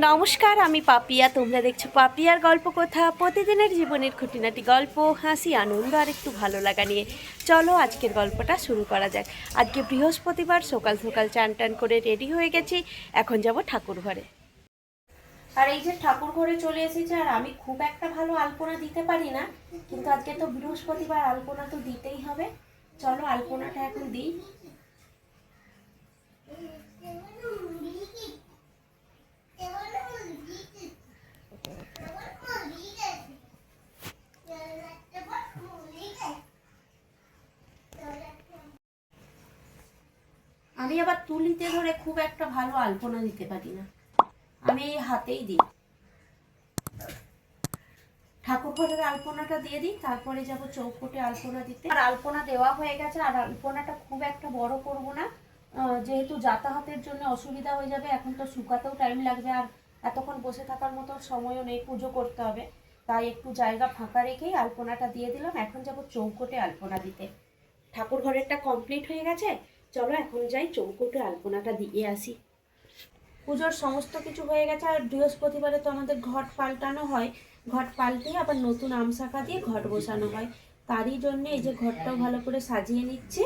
নমস্কার, আমি পাপিয়া। তোমরা দেখছো পাপিয়ার গল্প কথা। প্রতিদিনের জীবনের খুঁটিনাটি গল্প, হাসি, আনন্দ আর একটু ভালো লাগা নিয়ে চলো আজকের গল্পটা শুরু করা যাক। আজকে বৃহস্পতিবার, সকাল সকাল চান টান করে রেডি হয়ে গেছি। এখন যাব ঠাকুর ঘরে। আর এই যে ঠাকুর ঘরে চলে এসেছে। আর আমি খুব একটা ভালো আলপনা দিতে পারি না, কিন্তু আজকে তো বৃহস্পতিবার, আলপনা তো দিতেই হবে। চলো আলপনাটা এখন দিই। আমি আবার তুলিতে ধরে খুব একটা ভালো আলপনা দিতে পারি না, আমি এই হাতেই দিই। ঠাকুর ঘরের আলপনাটা দিয়ে দিই, তারপরে যাব চৌকোটে আলপনা দিতে। আর আলপনা দেওয়া হয়ে গেছে। আর আলপনাটা খুব একটা বড় করব না, যেহেতু যাতায়াতের জন্য অসুবিধা হয়ে যাবে। এখন তো শুকাতেও টাইম লাগবে, আর এতক্ষণ বসে থাকার মতো সময়ও নেই, পুজো করতে হবে। তাই একটু জায়গা ফাঁকা রেখেই আলপনাটা দিয়ে দিলাম। এখন যাব চৌকোটে আলপনা দিতে। ঠাকুর ঘরেরটা কমপ্লিট হয়ে গেছে, চলো এখন যাই চৌকোটে আলপনাটা দিয়ে আসি। পুজোর সমস্ত কিছু হয়ে গেছে। আর বৃহস্পতিবারে তো আমাদের ঘট পাল্টানো হয়, ঘট পাল্টে আবার নতুন আমশাকা দিয়ে ঘট বসানো হয়। তারই জন্য এই যে ঘরটাও ভালো করে সাজিয়ে নিচ্ছি।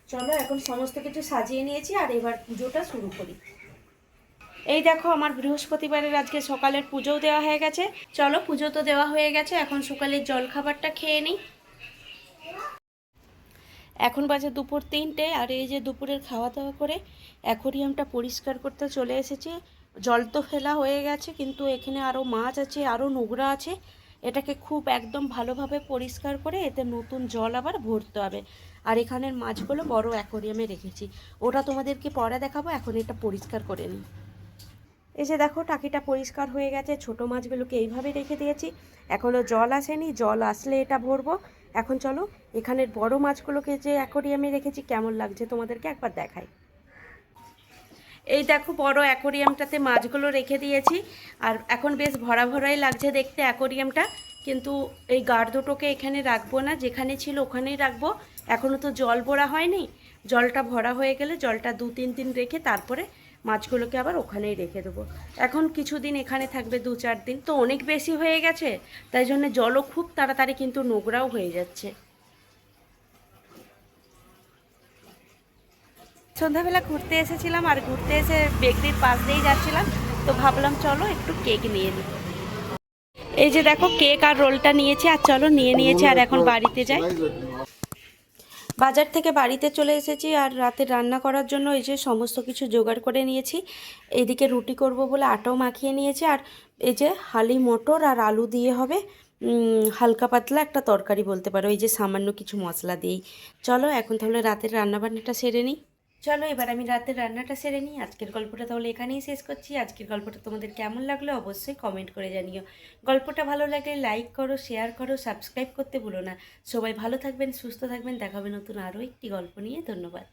চলো এখন সমস্ত কিছু সাজিয়ে নিয়েছি, আর এবার পুজোটা শুরু করি। এই দেখো, আমার বৃহস্পতিবারের আজকে সকালের পুজোও দেওয়া হয়ে গেছে। চলো, পুজো তো দেওয়া হয়ে গেছে, এখন সকালের জলখাবারটা খেয়ে নিই। এখন বাজে দুপুর 3টে। আর এই যে দুপুরের খাওয়া দাওয়া করে অ্যাকোরিয়ামটা পরিষ্কার করতে চলে এসেছি। জল তো ফেলা হয়ে গেছে, কিন্তু এখানে আরও মাছ আছে, আরও নোংরা আছে। এটাকে খুব একদম ভালোভাবে পরিষ্কার করে এতে নতুন জল আবার ভরতে হবে। আর এখানের মাছগুলো বড় অ্যাকোরিয়ামে রেখেছি, ওটা তোমাদেরকে পরে দেখাবো। এখন এটা পরিষ্কার করে নিই। এই যে দেখো, টাকিটা পরিষ্কার হয়ে গেছে। ছোট মাছগুলোকে এইভাবে রেখে দিয়েছি, এখনও জল আসেনি, জল আসলে এটা ভরবো। এখন চলো এখানের বড় মাছগুলোকে যে অ্যাকোরিয়ামে রেখেছি কেমন লাগছে তোমাদেরকে একবার দেখাই। এই দেখো, বড় অ্যাকোরিয়ামটাতে মাছগুলো রেখে দিয়েছি। আর এখন বেশ ভরা ভরাই লাগছে দেখতে অ্যাকোরিয়ামটা। কিন্তু এই গাড় দুটোকে এখানে রাখবো না, যেখানে ছিল ওখানেই রাখবো। এখনও তো জল ভরা হয়নি, জলটা ভরা হয়ে গেলে জলটা 2-3 দিন রেখে তারপরে মাছগুলোকে আবার ওখানেই রেখে দেবো। এখন কিছুদিন এখানে থাকবে, 2-4 দিন তো অনেক বেশি হয়ে গেছে, তাই জন্য জলও খুব তাড়াতাড়ি কিন্তু নোংরাও হয়ে যাচ্ছে। সন্ধ্যাবেলা ঘুরতে এসেছিলাম, আর ঘুরতে এসে বেকরির পাশ দিয়েই যাচ্ছিলাম, তো ভাবলাম চলো একটু কেক নিয়ে নিই। এই যে দেখো, কেক আর রোলটা নিয়েছি, আর চলো নিয়ে নিয়েছি, আর এখন বাড়িতে যাই। বাজার থেকে বাড়িতে চলে এসেছি, আর রাতে রান্না করার জন্য এই যে সমস্ত কিছু জোগাড় করে নিয়েছি। এইদিকে রুটি করব বলে আটাও মাখিয়ে নিয়েছি। আর এই যে হালি মটর আর আলু দিয়ে হবে হালকা পাতলা একটা তরকারি বলতে পারো, এই যে সামান্য কিছু মশলা দিয়েই। চলো এখন তাহলে রাতের রান্নাবান্নাটা সেরে নিই। চলো এবার আমি রাতের রান্নাটা সেরে নিই। আজকের গল্পটা তাহলে এখানেই শেষ করছি। আজকের গল্পটা তোমাদের কেমন লাগলো অবশ্যই কমেন্ট করে জানিও। গল্পটা ভালো লাগলে লাইক করো, শেয়ার করো, সাবস্ক্রাইব করতে ভুলো না। সবাই ভালো থাকবেন, সুস্থ থাকবেন। দেখা হবে নতুন আরও একটি গল্প নিয়ে। ধন্যবাদ।